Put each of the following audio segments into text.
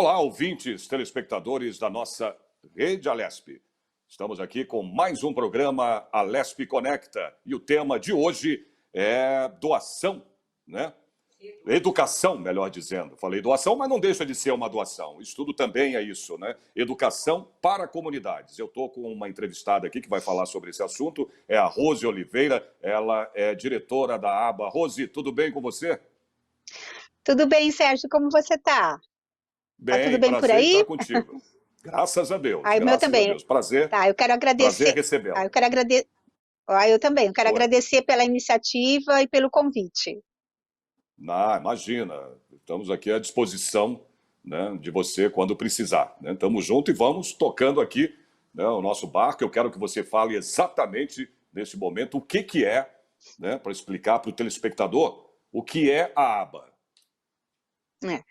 Olá, ouvintes, telespectadores da nossa Rede Alesp. Estamos aqui com mais um programa Alesp Conecta e o tema de hoje é doação, né? Educação, melhor dizendo. Falei doação, mas não deixa de ser uma doação. Estudo também é isso, né? Educação para comunidades. Eu estou com uma entrevistada aqui que vai falar sobre esse assunto, é a Rose Oliveira, ela é diretora da aba. Rose, tudo bem com você? Tudo bem, Sérgio, como você tá? Tá tudo Bem, bem por prazer em estar aí? contigo. Graças a Deus, Ah, o meu graças a também. Deus. Prazer, Tá, eu quero prazer agradecer. recebê-la. Eu quero agradecer. Eu também. Eu quero Oi. agradecer pela iniciativa e pelo convite. Ah, imagina, estamos aqui à disposição, né, de você quando precisar, né? Estamos juntos e vamos tocando aqui, né, o nosso barco. Eu quero que você fale exatamente nesse momento o que é, né, para explicar para o telespectador o que é a aba. É.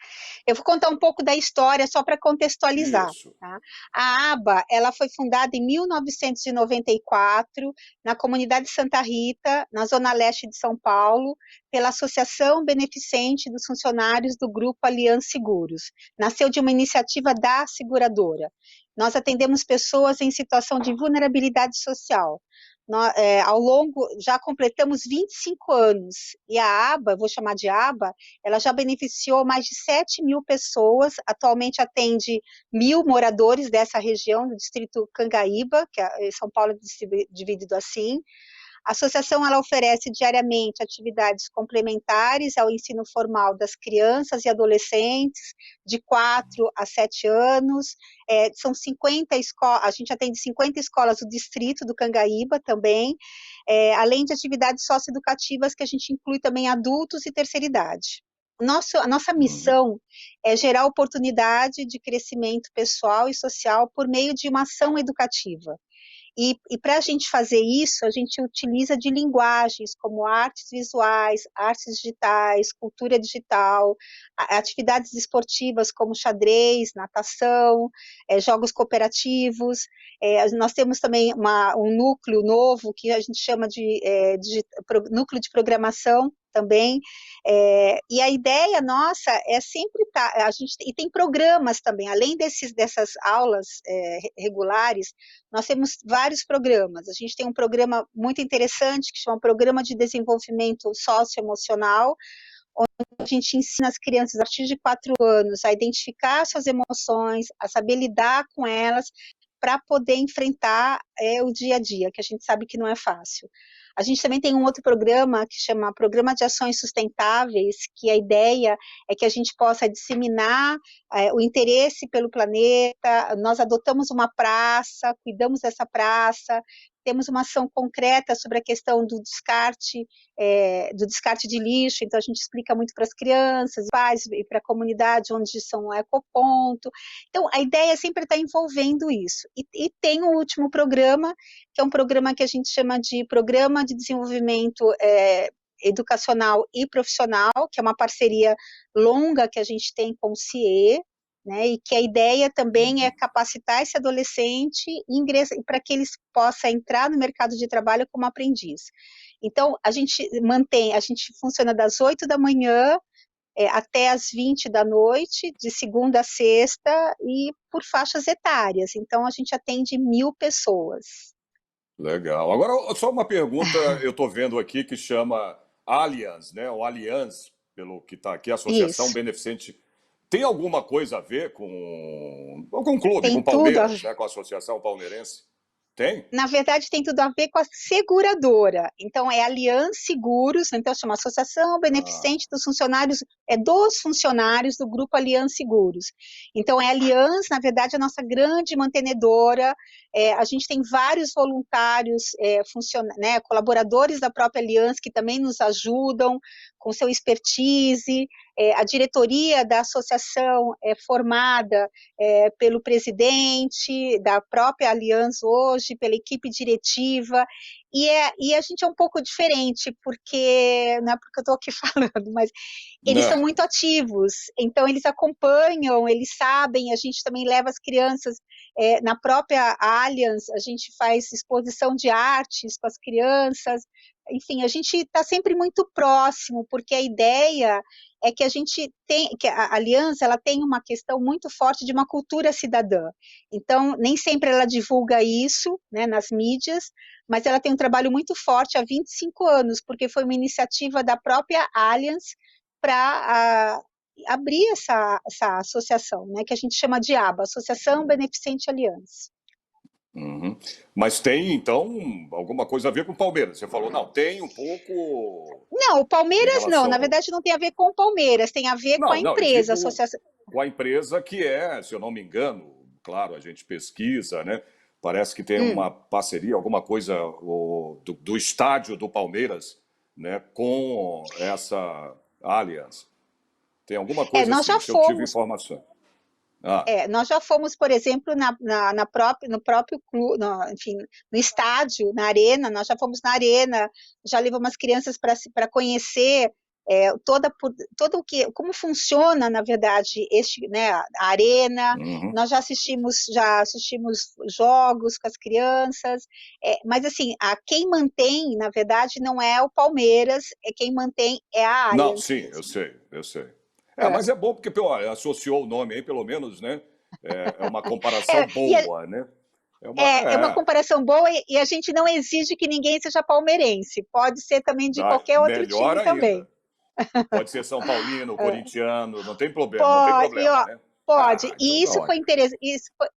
Eu vou contar um pouco da história só para contextualizar. Isso. Tá? A ABA, ela foi fundada em 1994 na comunidade Santa Rita, na zona leste de São Paulo, pela Associação Beneficente dos Funcionários do Grupo Aliança Seguros. Nasceu de uma iniciativa da seguradora. Nós atendemos pessoas em situação de vulnerabilidade social. Ao longo, já completamos 25 anos, e a ABA, vou chamar de ABA, ela já beneficiou mais de 7 mil pessoas, atualmente atende 1.000 moradores dessa região, do distrito Cangaíba, que São Paulo é dividido assim. A associação ela oferece diariamente atividades complementares ao ensino formal das crianças e adolescentes de 4 a 7 anos. São 50 escolas, a gente atende 50 escolas do distrito do Cangaíba também, além de atividades socioeducativas que a gente inclui também adultos e terceira idade. A nossa missão é gerar oportunidade de crescimento pessoal e social por meio de uma ação educativa. E para a gente fazer isso, a gente utiliza de linguagens como artes visuais, artes digitais, cultura digital, atividades esportivas como xadrez, natação, jogos cooperativos. Nós temos também um núcleo novo que a gente chama de núcleo de programação também, e a ideia nossa é sempre a gente, e tem programas também, além dessas aulas regulares, nós temos vários programas. A gente tem um programa muito interessante que chama Programa de Desenvolvimento Socioemocional, onde a gente ensina as crianças a partir de 4 anos a identificar suas emoções, a saber lidar com elas, para poder enfrentar o dia a dia, que a gente sabe que não é fácil. A gente também tem um outro programa que chama Programa de Ações Sustentáveis, que a ideia é que a gente possa disseminar o interesse pelo planeta. Nós adotamos uma praça, cuidamos dessa praça, temos uma ação concreta sobre a questão do descarte de lixo, então a gente explica muito para as crianças, pais e para a comunidade onde são o ecoponto. Então, a ideia é sempre estar envolvendo isso. E tem o último programa, que é um programa que a gente chama de Programa de Desenvolvimento Educacional e Profissional, que é uma parceria longa que a gente tem com o CIE, né, e que a ideia também é capacitar esse adolescente para que eles possam entrar no mercado de trabalho como aprendiz. Então, a gente funciona das 8 da manhã até as 20 da noite, de segunda a sexta, e por faixas etárias. Então, a gente atende 1.000 pessoas. Legal. Agora, só uma pergunta, eu estou vendo aqui que chama Allianz, né? O Allianz, pelo que está aqui, Associação Isso. Beneficente. Tem alguma coisa a ver com algum clube, Tem com tudo a Palmeiras, né? Com a Associação Palmeirense? Tem? Na verdade, tem tudo a ver com a seguradora. Então, é Aliança Seguros, então chama Associação Ah, Beneficente dos funcionários do Grupo Aliança Seguros. Então, a Aliança, na verdade, é a nossa grande mantenedora. A gente tem vários voluntários, né, colaboradores da própria Aliança, que também nos ajudam com seu expertise. A diretoria da associação é formada pelo presidente da própria Aliança hoje, pela equipe diretiva, e a gente é um pouco diferente, porque, não é porque eu estou aqui falando, mas eles são né? muito ativos, então eles acompanham, eles sabem, a gente também leva as crianças, na própria Allianz, a gente faz exposição de artes com as crianças, enfim, a gente está sempre muito próximo, porque a ideia é que a gente tem, que a Aliança ela tem uma questão muito forte de uma cultura cidadã. Então, nem sempre ela divulga isso, né, nas mídias, mas ela tem um trabalho muito forte há 25 anos, porque foi uma iniciativa da própria Allianz para abrir essa associação, né, que a gente chama de ABA, Associação Beneficente Aliança. Uhum. Mas tem, então, alguma coisa a ver com o Palmeiras. Você falou, não, tem um pouco Não, o em Palmeiras não, na relação... verdade não tem a ver com o Palmeiras, tem a ver com a Não, eu empresa, a digo associação. com a empresa que é, se eu não me engano, claro, a gente pesquisa, né? Parece que tem uma parceria, alguma coisa do estádio do Palmeiras, né, com essa Allianz. Tem alguma coisa Nós assim, já se eu tive fomos, informação. Ah, nós já fomos, por exemplo, no próprio clube, enfim, no estádio, na arena, nós já fomos na arena, já levamos as crianças para conhecer todo o que, como funciona, na verdade, né, a arena. uhum. Nós já assistimos jogos com as crianças, mas assim, quem mantém, na verdade, não é o Palmeiras, quem mantém é a Não, Allianz sim, eu mesmo. sei, eu sei. É. Mas é bom porque pô, associou o nome aí, pelo menos, né? É uma comparação É, e boa, né? é uma comparação boa e a gente não exige que ninguém seja palmeirense. Pode ser também de qualquer outro Melhor time também. ainda. Pode ser São Paulino, É, corintiano, não tem pode, problema, né? pode. Então E tá isso foi ótimo. interessante,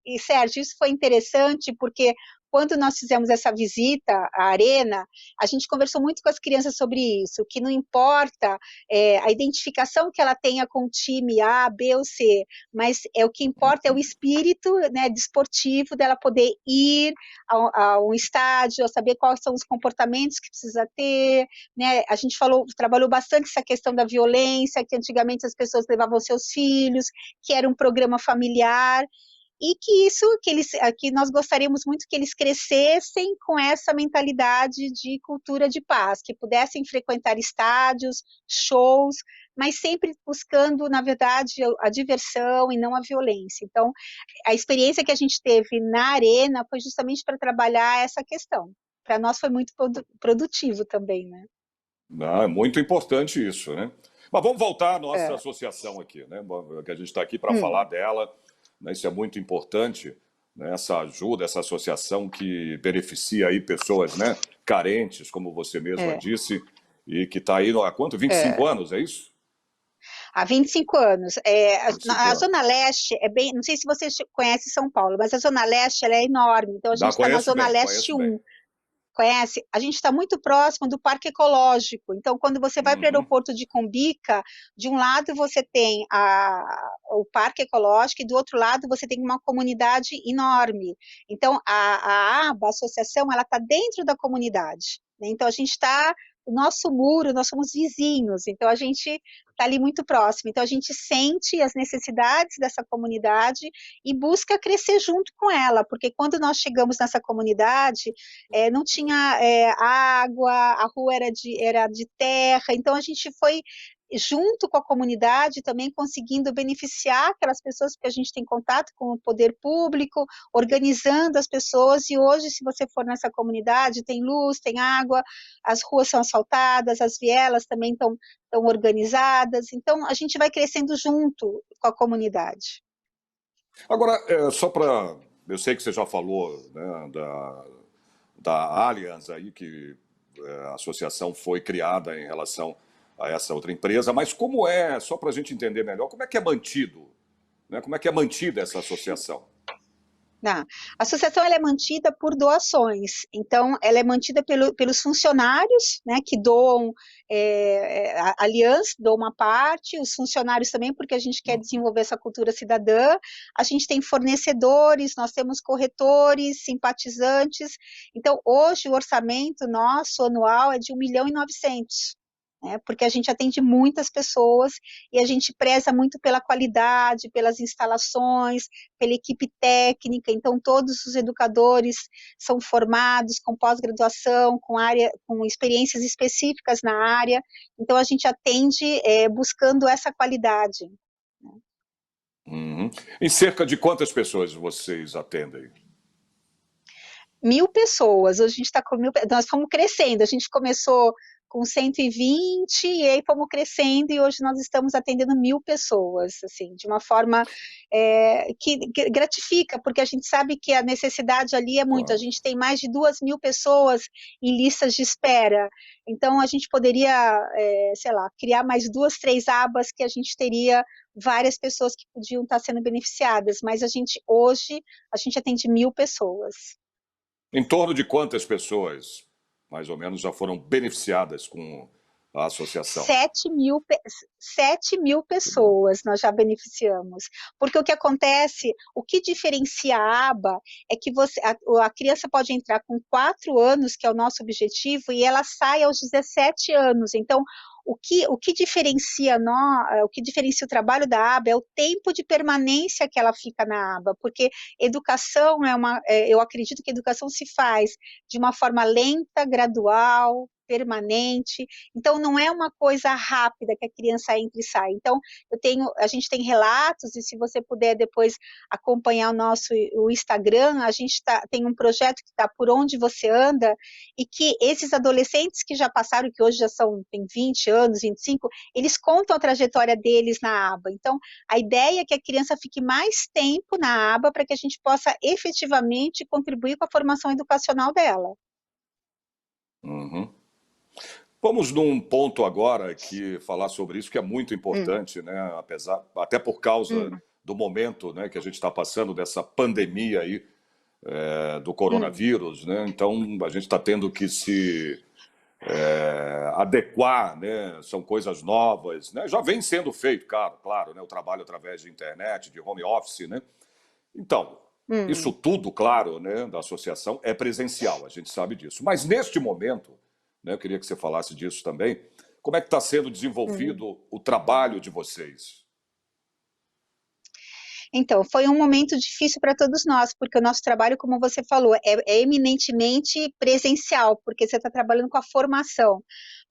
e Sérgio, isso foi interessante porque quando nós fizemos essa visita à arena, a gente conversou muito com as crianças sobre isso, que não importa a identificação que ela tenha com o time A, B ou C, mas o que importa é o espírito, né, desportivo dela poder ir a um estádio, saber quais são os comportamentos que precisa ter, né? A gente trabalhou bastante essa questão da violência, que antigamente as pessoas levavam seus filhos, que era um programa familiar, e que nós gostaríamos muito que eles crescessem com essa mentalidade de cultura de paz, que pudessem frequentar estádios, shows, mas sempre buscando, na verdade, a diversão e não a violência. Então, a experiência que a gente teve na arena foi justamente para trabalhar essa questão. Para nós foi muito produtivo também, né? Não, é muito importante isso, né? Mas vamos voltar à nossa É. associação aqui, né? Que a gente está aqui para falar Hum. dela, né? Isso é muito importante, né? Essa ajuda, essa associação que beneficia aí pessoas, né? Carentes, como você mesma É, disse, e que está aí há quanto? 25 é. anos, é isso? Há 25 anos. 25 A Zona anos. Leste é bem. Não sei se você conhece São Paulo, mas a Zona Leste ela é enorme. Então, a gente está na Conheço Zona bem, Leste conheço bem. 1. Conhece? A gente está muito próximo do Parque Ecológico. Então, quando você vai para o Uhum. aeroporto de Cumbica, de um lado você tem o Parque Ecológico e do outro lado você tem uma comunidade enorme. Então, a ABA, a associação, ela está dentro da comunidade, né? Então, a gente está, o nosso muro, nós somos vizinhos, então a gente está ali muito próximo. Então, a gente sente as necessidades dessa comunidade e busca crescer junto com ela, porque quando nós chegamos nessa comunidade, não tinha água, a rua era de terra, então a gente foi junto com a comunidade também conseguindo beneficiar aquelas pessoas que a gente tem contato com o poder público, organizando as pessoas, e hoje se você for nessa comunidade, tem luz, tem água, as ruas são asfaltadas, as vielas também estão organizadas, então a gente vai crescendo junto com a comunidade. Agora, só para... Eu sei que você já falou, né, da Allianz aí, que a associação foi criada em relação a essa outra empresa, mas como é, só para a gente entender melhor, como é que é mantido, né? Como é que é mantida essa associação? Não. A associação ela é mantida por doações, então ela é mantida pelos funcionários, né, que doam, a Aliança doa uma parte, os funcionários também, porque a gente quer desenvolver essa cultura cidadã, a gente tem fornecedores, nós temos corretores, simpatizantes, então hoje o orçamento nosso anual é de 1.900.000, né, porque a gente atende muitas pessoas e a gente preza muito pela qualidade, pelas instalações, pela equipe técnica, então todos os educadores são formados com pós-graduação, com experiências específicas na área, então a gente atende buscando essa qualidade. Uhum. Em cerca de quantas pessoas vocês atendem? 1.000 pessoas, hoje a gente está com nós fomos crescendo, a gente começou com 120, e aí fomos crescendo, e hoje nós estamos atendendo 1.000 pessoas, assim, de uma forma que gratifica, porque a gente sabe que a necessidade ali é muito, a Claro. gente tem mais de 2.000 pessoas em listas de espera, então a gente poderia, sei lá, criar mais 2, 3 abas que a gente teria várias pessoas que podiam estar sendo beneficiadas, mas hoje, a gente atende 1.000 pessoas. Em torno de quantas pessoas, mais ou menos, já foram beneficiadas com a associação? 7.000 Que bom. pessoas nós já beneficiamos. Porque o que acontece, o que diferencia a aba é que a criança pode entrar com 4 anos, que é o nosso objetivo, e ela sai aos 17 anos. Então, o que diferencia o que diferencia o trabalho da aba é o tempo de permanência que ela fica na aba, porque educação eu acredito que educação se faz de uma forma lenta, gradual, permanente, então não é uma coisa rápida que a criança entra e sai. Então, a gente tem relatos, e se você puder depois acompanhar o Instagram, a gente tem um projeto que está Por Onde Você Anda, e que esses adolescentes que já passaram, que hoje têm 20 anos, 25, eles contam a trajetória deles na aba. Então, a ideia é que a criança fique mais tempo na aba para que a gente possa efetivamente contribuir com a formação educacional dela. Uhum. Vamos num ponto agora que falar sobre isso, que é muito importante, né? Até por causa Hum, do momento, né, que a gente está passando dessa pandemia aí, do hum. coronavírus, né? Então a gente está tendo que se adequar, né? São coisas novas, né? Já vem sendo feito, claro, né? O trabalho através de internet, de home office, né? Então, isso Hum, tudo, claro, né, da associação é presencial, a gente sabe disso. Mas neste momento, né, eu queria que você falasse disso também, como é que está sendo hum. desenvolvido o trabalho de vocês? Então, foi um momento difícil para todos nós, porque o nosso trabalho, como você falou, é eminentemente presencial, porque você está trabalhando com a formação.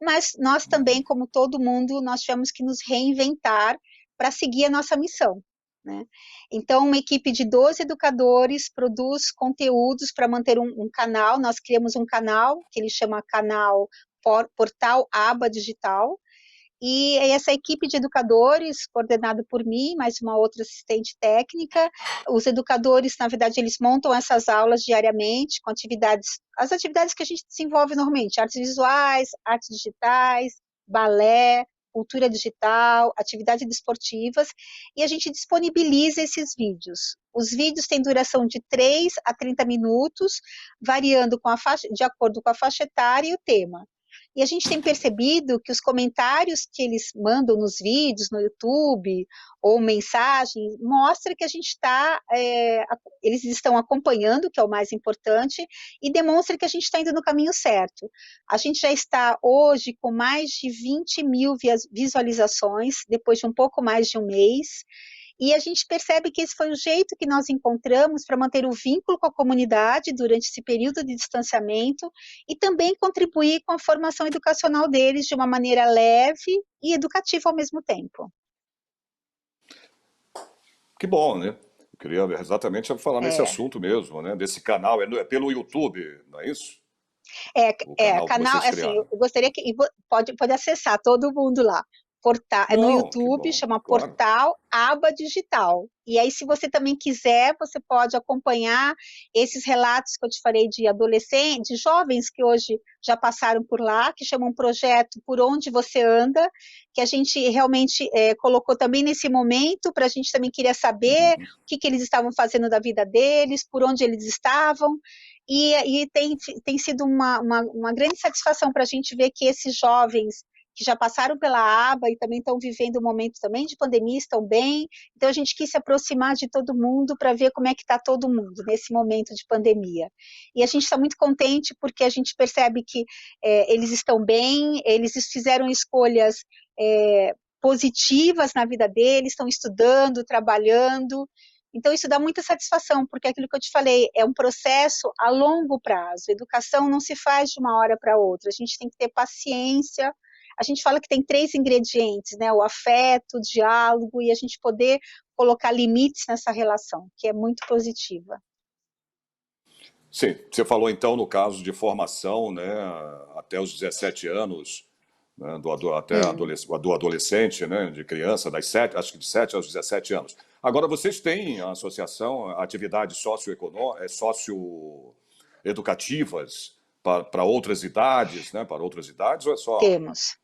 Mas nós também, Uhum. como todo mundo, nós tivemos que nos reinventar para seguir a nossa missão, né? Então, uma equipe de 12 educadores produz conteúdos para manter um canal. Nós criamos um canal, que ele chama canal Portal Aba Digital, e essa equipe de educadores, coordenada por mim, mais uma outra assistente técnica, os educadores, na verdade, eles montam essas aulas diariamente com as atividades que a gente desenvolve normalmente, artes visuais, artes digitais, balé, cultura digital, atividades desportivas, e a gente disponibiliza esses vídeos. Os vídeos têm duração de 3 a 30 minutos, variando de acordo com a faixa etária e o tema. E a gente tem percebido que os comentários que eles mandam nos vídeos, no YouTube, ou mensagens, mostra que a gente eles estão acompanhando, que é o mais importante, e demonstra que a gente está indo no caminho certo. A gente já está hoje com mais de 20.000 visualizações, depois de um pouco mais de um mês, e a gente percebe que esse foi o jeito que nós encontramos para manter o vínculo com a comunidade durante esse período de distanciamento e também contribuir com a formação educacional deles de uma maneira leve e educativa ao mesmo tempo. Que bom, né? Eu queria exatamente falar nesse É, assunto mesmo, né? Desse canal, é pelo YouTube, não é isso? O canal que canal, vocês assim, criaram. eu gostaria que pode acessar todo mundo lá. No Não, que YouTube, bom, chama claro. Portal Aba Digital. E aí, se você também quiser, você pode acompanhar esses relatos que eu te falei de adolescentes, de jovens que hoje já passaram por lá, que chama um projeto Por Onde Você Anda, que a gente realmente colocou também nesse momento, para a gente também queria saber Uhum. o que eles estavam fazendo da vida deles, por onde eles estavam, e tem sido uma grande satisfação para a gente ver que esses jovens que já passaram pela aba e também estão vivendo um momento também de pandemia, estão bem. Então, a gente quis se aproximar de todo mundo para ver como é que está todo mundo nesse momento de pandemia. E a gente está muito contente porque a gente percebe que eles estão bem, eles fizeram escolhas positivas na vida deles, estão estudando, trabalhando. Então, isso dá muita satisfação, porque aquilo que eu te falei é um processo a longo prazo. Educação não se faz de uma hora para outra, a gente tem que ter paciência. A gente fala que tem 3 ingredientes, né? O afeto, o diálogo e a gente poder colocar limites nessa relação, que é muito positiva. Sim, você falou então no caso de formação, né, até os 17 anos, né, até Hum. do adolescente, né, de criança, acho que de 7 aos 17 anos. Agora, vocês têm a associação, atividades socioeducativas para outras idades, né, para outras idades, ou é só... Temos.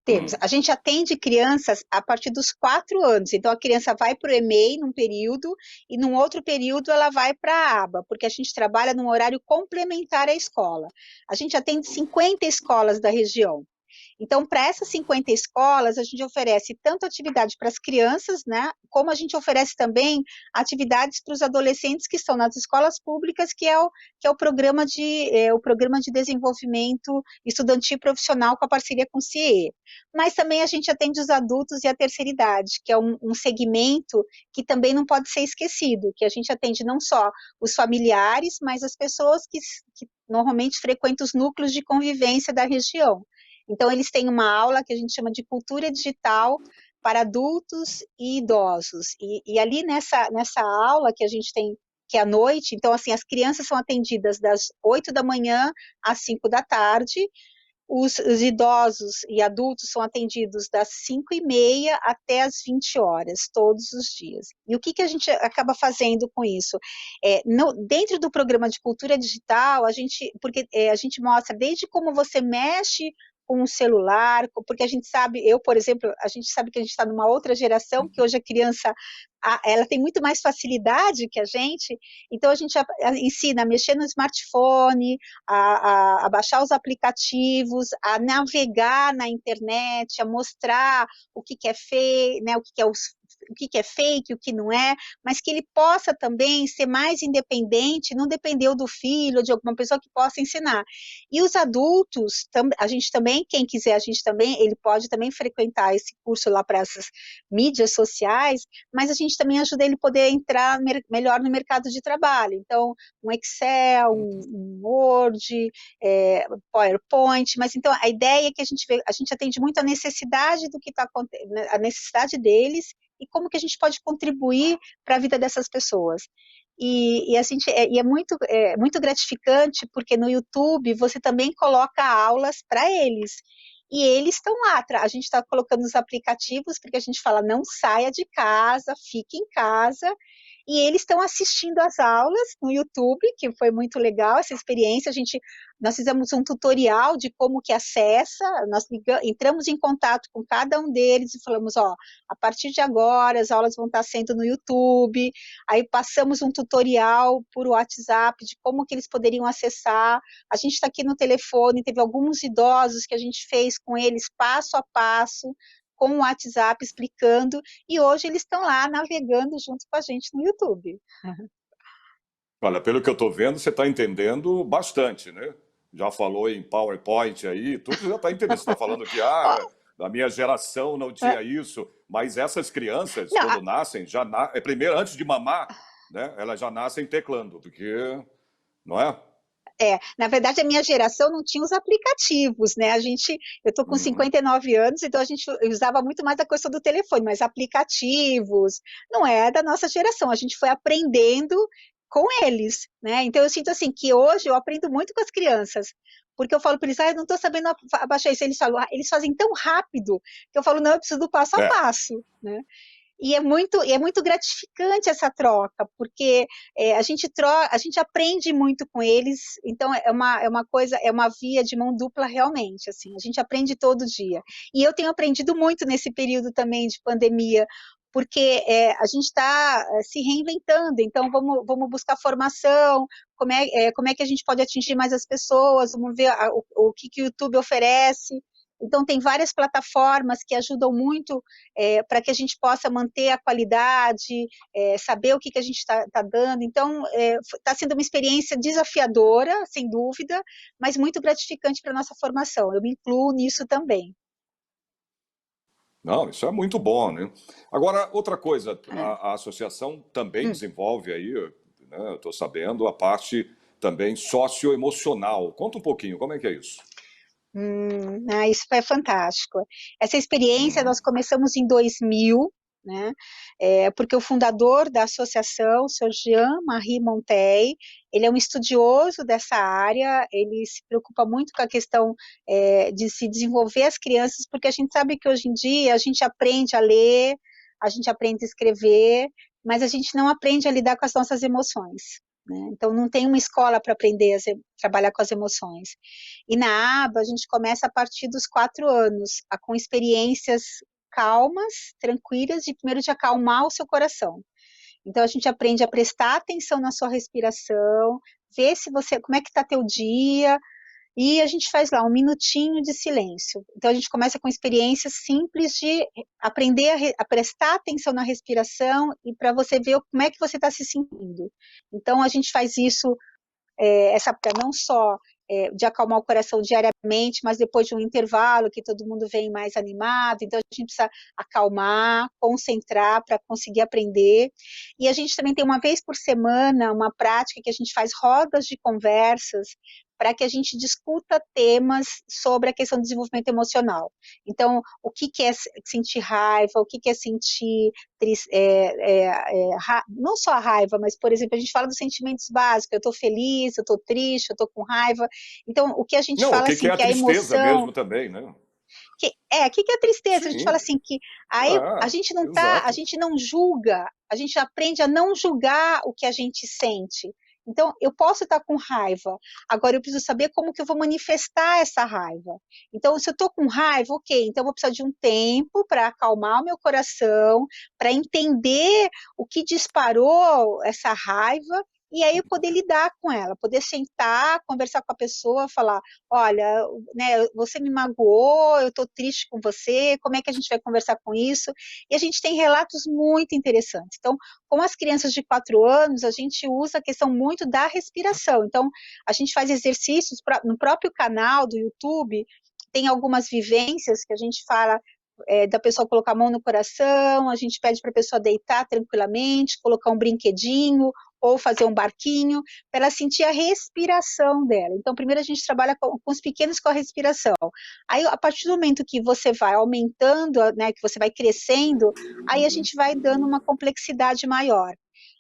Temos. Hum, A gente atende crianças a partir dos 4 anos. Então, a criança vai para o EMEI num período e num outro período ela vai para a aba, porque a gente trabalha num horário complementar à escola. A gente atende 50 escolas da região. Então, para essas 50 escolas, a gente oferece tanto atividade para as crianças, né, como a gente oferece também atividades para os adolescentes que estão nas escolas públicas, que é o programa de desenvolvimento estudantil profissional com a parceria com o CIE. Mas também a gente atende os adultos e a terceira idade, que é um segmento que também não pode ser esquecido, que a gente atende não só os familiares, mas as pessoas que normalmente frequentam os núcleos de convivência da região. Então, eles têm uma aula que a gente chama de cultura digital para adultos e idosos. E ali nessa aula que a gente tem, que é à noite, então, assim, as crianças são atendidas das 8 da manhã às 5 da tarde, os idosos e adultos são atendidos das 5h30 até as 20 horas, todos os dias. E o que a gente acaba fazendo com isso? Dentro do programa de cultura digital, a gente mostra desde como você mexe com o celular, porque a gente sabe, por exemplo, a gente sabe que a gente está numa outra geração, que hoje a criança, ela tem muito mais facilidade que a gente, então a gente ensina a mexer no smartphone, a baixar os aplicativos, a navegar na internet, a mostrar o que é feio, né, o que é fake, o que não é, mas que ele possa também ser mais independente, não depender do filho ou de alguma pessoa que possa ensinar. E os adultos, a gente também, quem quiser, ele pode também frequentar esse curso lá para essas mídias sociais, mas a gente também ajuda ele a poder entrar melhor no mercado de trabalho. Então, um Excel, um Word, PowerPoint, mas então a ideia é que a gente atende muito a necessidade do que está acontecendo, a necessidade deles e como que a gente pode contribuir para a vida dessas pessoas. É muito gratificante, porque no YouTube você também coloca aulas para eles. E eles estão lá, a gente está colocando os aplicativos, porque a gente fala, não saia de casa, fique em casa, e eles estão assistindo às aulas no YouTube, que foi muito legal essa experiência. Nós fizemos um tutorial de como que acessa, entramos em contato com cada um deles e falamos, ó, a partir de agora as aulas vão estar sendo no YouTube, aí passamos um tutorial por WhatsApp de como que eles poderiam acessar. A gente está aqui no telefone, teve alguns idosos que a gente fez com eles passo a passo, com o WhatsApp explicando, e hoje eles estão lá navegando junto com a gente no YouTube. Olha, pelo que eu estou vendo, você está entendendo bastante, né? Já falou em PowerPoint aí, tudo já está entendendo. Você está falando que da minha geração não tinha isso, mas essas crianças, Não, quando nascem, primeiro, antes de mamar, né, elas já nascem teclando, porque, não é? na verdade, a minha geração não tinha os aplicativos, né? Eu tô com Uhum. 59 anos, então a gente usava muito mais a coisa do telefone, mas aplicativos não é da nossa geração. A gente foi aprendendo com eles, né? Então eu sinto assim que hoje eu aprendo muito com as crianças, porque eu falo para eles, eu não estou sabendo abaixar isso. Eles falam, eles fazem tão rápido que eu falo, não, eu preciso do passo a É. passo, né? E é muito gratificante essa troca, porque a gente aprende muito com eles, então é uma coisa, é uma via de mão dupla realmente, assim, a gente aprende todo dia. E eu tenho aprendido muito nesse período também de pandemia, porque a gente está se reinventando, então vamos buscar formação, como é que a gente pode atingir mais as pessoas, vamos ver o que o YouTube oferece. Então, tem várias plataformas que ajudam muito para que a gente possa manter a qualidade, saber o que a gente está dando. Então, está sendo uma experiência desafiadora, sem dúvida, mas muito gratificante para a nossa formação. Eu me incluo nisso também. Não, isso é muito bom, né? Agora, outra coisa, É. a associação também Hum. desenvolve aí, né, eu estou sabendo, a parte também socioemocional. Conta um pouquinho, como é que é isso? Isso foi fantástico. Essa experiência Uhum. nós começamos em 2000, né? Porque o fundador da associação, o Sr. Jean-Marie Monteil, ele é um estudioso dessa área, ele se preocupa muito com a questão de se desenvolver as crianças, porque a gente sabe que hoje em dia a gente aprende a ler, a gente aprende a escrever, mas a gente não aprende a lidar com as nossas emoções, né? Então, não tem uma escola para aprender a trabalhar com as emoções. E na aba, a gente começa a partir dos 4 anos, com experiências calmas, tranquilas, de primeiro de acalmar o seu coração. Então, a gente aprende a prestar atenção na sua respiração, ver como é que está teu dia, e a gente faz lá um minutinho de silêncio. Então, a gente começa com experiências simples de aprender a prestar atenção na respiração e para você ver como é que você está se sentindo. Então, a gente faz isso, essa não só de acalmar o coração diariamente, mas depois de um intervalo que todo mundo vem mais animado, então a gente precisa acalmar, concentrar para conseguir aprender. E a gente também tem uma vez por semana uma prática que a gente faz rodas de conversas para que a gente discuta temas sobre a questão do desenvolvimento emocional. Então, o que é sentir raiva, o que é sentir não só a raiva, mas, por exemplo, a gente fala dos sentimentos básicos, eu estou feliz, eu estou triste, eu estou com raiva. Então, o que a gente Não, o fala que assim, é a que a tristeza emoção... mesmo também, né? O que é a tristeza? A gente Sim, fala assim que a gente não a exato. gente não julga, a gente aprende a não julgar o que a gente sente. Então, eu posso estar com raiva, agora eu preciso saber como que eu vou manifestar essa raiva. Então, se eu estou com raiva, ok, então eu vou precisar de um tempo para acalmar o meu coração, para entender o que disparou essa raiva, e aí eu poder lidar com ela, poder sentar, conversar com a pessoa, falar, olha, né, você me magoou, eu estou triste com você, como é que a gente vai conversar com isso? E a gente tem relatos muito interessantes. Então, com as crianças de 4 anos, a gente usa a questão muito da respiração. Então, a gente faz exercícios no próprio canal do YouTube, tem algumas vivências que a gente fala da pessoa colocar a mão no coração, a gente pede para a pessoa deitar tranquilamente, colocar um brinquedinho, ou fazer um barquinho, para ela sentir a respiração dela. Então, primeiro a gente trabalha com os pequenos com a respiração. Aí, a partir do momento que você vai aumentando, né, que você vai crescendo, aí a gente vai dando uma complexidade maior,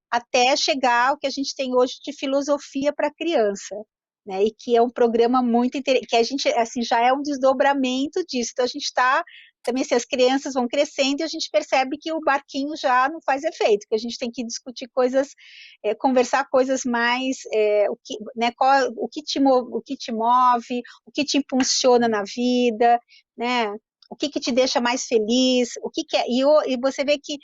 até chegar ao que a gente tem hoje de filosofia para criança, né, e que é um programa muito interessante, que a gente, assim, já é um desdobramento disso. Então, a gente está também, assim, as crianças vão crescendo e a gente percebe que o barquinho já não faz efeito, que a gente tem que discutir coisas, conversar coisas mais, o que te move, o que te impulsiona na vida, né, o que te deixa mais feliz, e você vê que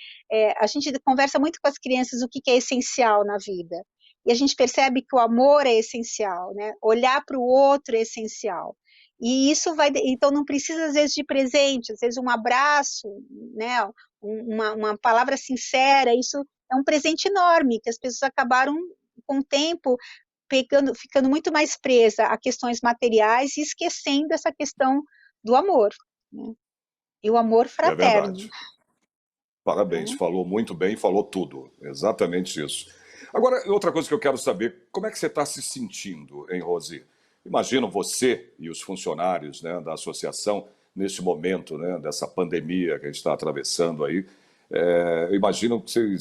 a gente conversa muito com as crianças o que é essencial na vida, e a gente percebe que o amor é essencial, né, olhar para o outro é essencial. E isso então não precisa às vezes de presente, às vezes um abraço, né, uma palavra sincera, isso é um presente enorme, que as pessoas acabaram com o tempo ficando muito mais presa a questões materiais e esquecendo essa questão do amor, né? E o amor É fraterno, verdade. Parabéns, né? falou muito bem, falou tudo. Exatamente isso. Agora, outra coisa que eu quero saber, como é que você está se sentindo, hein, Rosi? Imagino você e os funcionários, né, da associação nesse momento, né, dessa pandemia que a gente está atravessando aí. Eu imagino que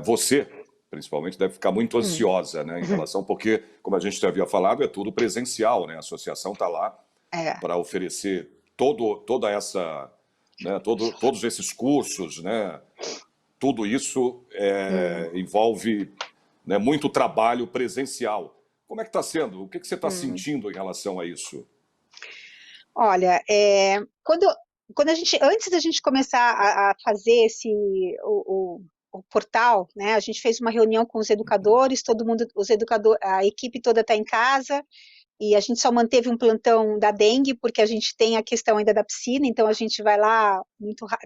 você, principalmente, deve ficar muito Hum. ansiosa, né, em relação, porque, como a gente já havia falado, é tudo presencial, né? A associação está lá É. para oferecer toda essa, né, todos esses cursos, né? Tudo isso Hum. envolve, né, muito trabalho presencial. Como é que está sendo? O que você está Hum. sentindo em relação a isso? Olha, quando a gente, antes da gente começar a fazer o portal, né, a gente fez uma reunião com os educadores, todo mundo, a equipe toda está em casa, e a gente só manteve um plantão da dengue, porque a gente tem a questão ainda da piscina, então a gente vai lá,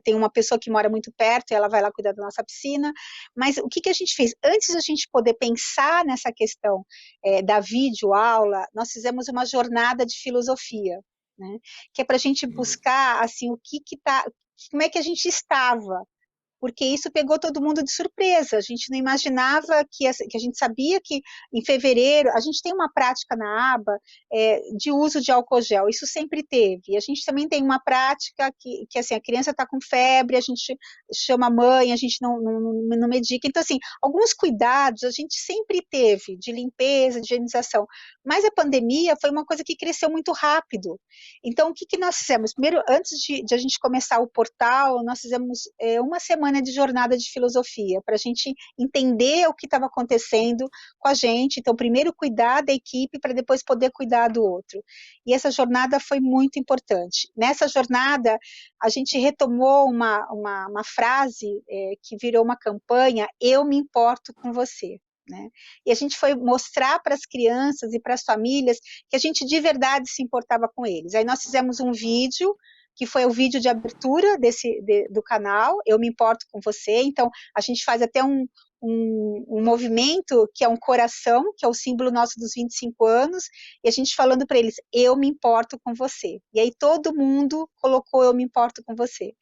tem uma pessoa que mora muito perto, e ela vai lá cuidar da nossa piscina, mas o que a gente fez? Antes da gente poder pensar nessa questão da videoaula, nós fizemos uma jornada de filosofia, né, que é para a gente buscar, assim, como é que a gente estava, porque isso pegou todo mundo de surpresa. A gente não imaginava que a gente sabia que em fevereiro, a gente tem uma prática na aba de uso de álcool gel, isso sempre teve. A gente também tem uma prática que assim, a criança está com febre, a gente chama a mãe, a gente não medica. Então, assim, alguns cuidados a gente sempre teve, de limpeza, de higienização, mas a pandemia foi uma coisa que cresceu muito rápido. Então, o que nós fizemos? Primeiro, antes de a gente começar o portal, nós fizemos uma semana de jornada de filosofia, para a gente entender o que estava acontecendo com a gente. Então, primeiro cuidar da equipe, para depois poder cuidar do outro. E essa jornada foi muito importante. Nessa jornada, a gente retomou uma frase que virou uma campanha: eu me importo com você. Né? E a gente foi mostrar para as crianças e para as famílias que a gente de verdade se importava com eles. Aí nós fizemos um vídeo, que foi o vídeo de abertura do canal, Eu Me Importo Com Você. Então, a gente faz até um movimento que é um coração, que é o símbolo nosso dos 25 anos, e a gente falando para eles, eu me importo com você. E aí todo mundo colocou eu me importo com você.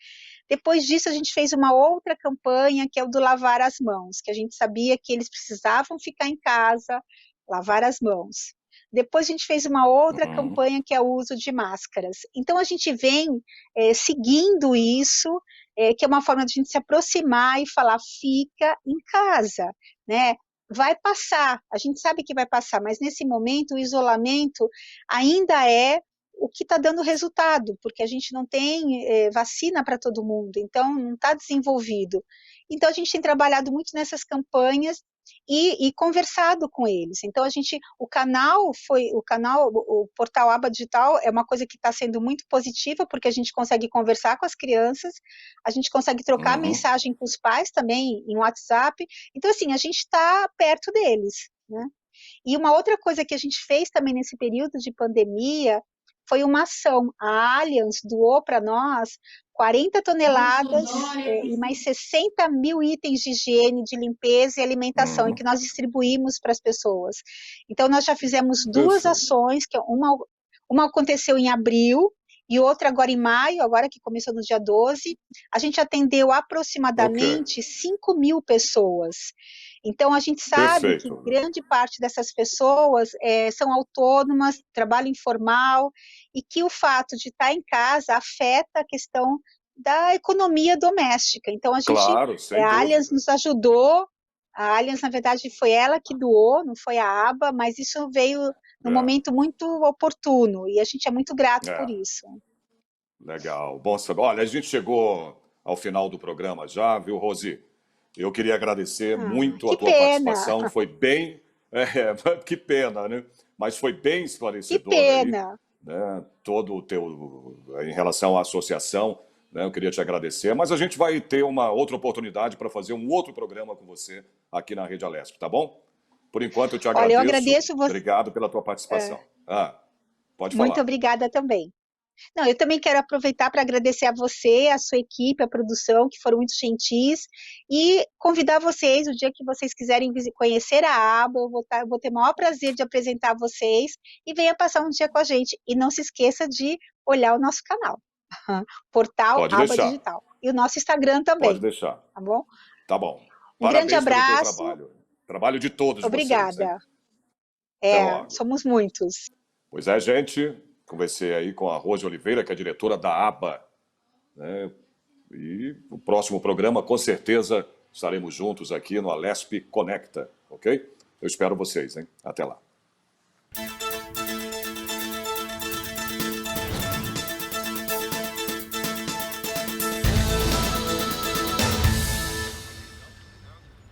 Depois disso, a gente fez uma outra campanha, que é o do lavar as mãos, que a gente sabia que eles precisavam ficar em casa, lavar as mãos. Depois a gente fez uma outra campanha, que é o uso de máscaras. Então, a gente vem seguindo isso, que é uma forma de a gente se aproximar e falar, fica em casa, né? Vai passar, a gente sabe que vai passar, mas nesse momento o isolamento ainda é o que está dando resultado, porque a gente não tem vacina para todo mundo, então não está desenvolvido. Então a gente tem trabalhado muito nessas campanhas e conversado com eles. Então o portal Aba Digital é uma coisa que está sendo muito positiva, porque a gente consegue conversar com as crianças, a gente consegue trocar mensagem com os pais também em WhatsApp. Então assim, a gente está perto deles, né? E uma outra coisa que a gente fez também nesse período de pandemia foi uma ação. A Allianz doou para nós 40 toneladas e mais 60 mil itens de higiene, de limpeza e alimentação, e que nós distribuímos para as pessoas. Então, nós já fizemos duas ações, que uma aconteceu em abril, e outra agora em maio, agora que começou no dia 12, a gente atendeu aproximadamente 5 mil pessoas. Então, a gente sabe que grande parte dessas pessoas são autônomas, trabalho informal, e que o fato de estar em casa afeta a questão da economia doméstica. Então, a Allianz nos ajudou, a Allianz, na verdade, foi ela que doou, não foi a aba, mas isso veio num momento muito oportuno, e a gente é muito grato por isso. Legal, bom saber. Olha, a gente chegou ao final do programa já, viu, Rosi? Eu queria agradecer muito a tua participação, foi bem... que pena, né? Mas foi bem esclarecedor aí, né? Todo o teu... em relação à associação, né? Eu queria te agradecer, mas a gente vai ter uma outra oportunidade para fazer um outro programa com você aqui na Rede Alesp, tá bom? Por enquanto eu te agradeço. Olha, eu agradeço você. Obrigado pela tua participação. Pode falar. Muito obrigada também. Não, eu também quero aproveitar para agradecer a você, a sua equipe, a produção, que foram muito gentis, e convidar vocês, o dia que vocês quiserem conhecer a aba, eu vou ter o maior prazer de apresentar vocês, e venha passar um dia com a gente. E não se esqueça de olhar o nosso canal, portal Aba Digital, e o nosso Instagram também. Pode deixar. Tá bom? Tá bom. Um grande abraço. Pelo teu trabalho. Trabalho de todos Obrigada. Vocês. Somos muitos. Pois é, gente. Conversei aí com a Rose Oliveira, que é diretora da aba, né? E o próximo programa, com certeza, estaremos juntos aqui no Alesp Conecta, ok? Eu espero vocês, hein? Até lá.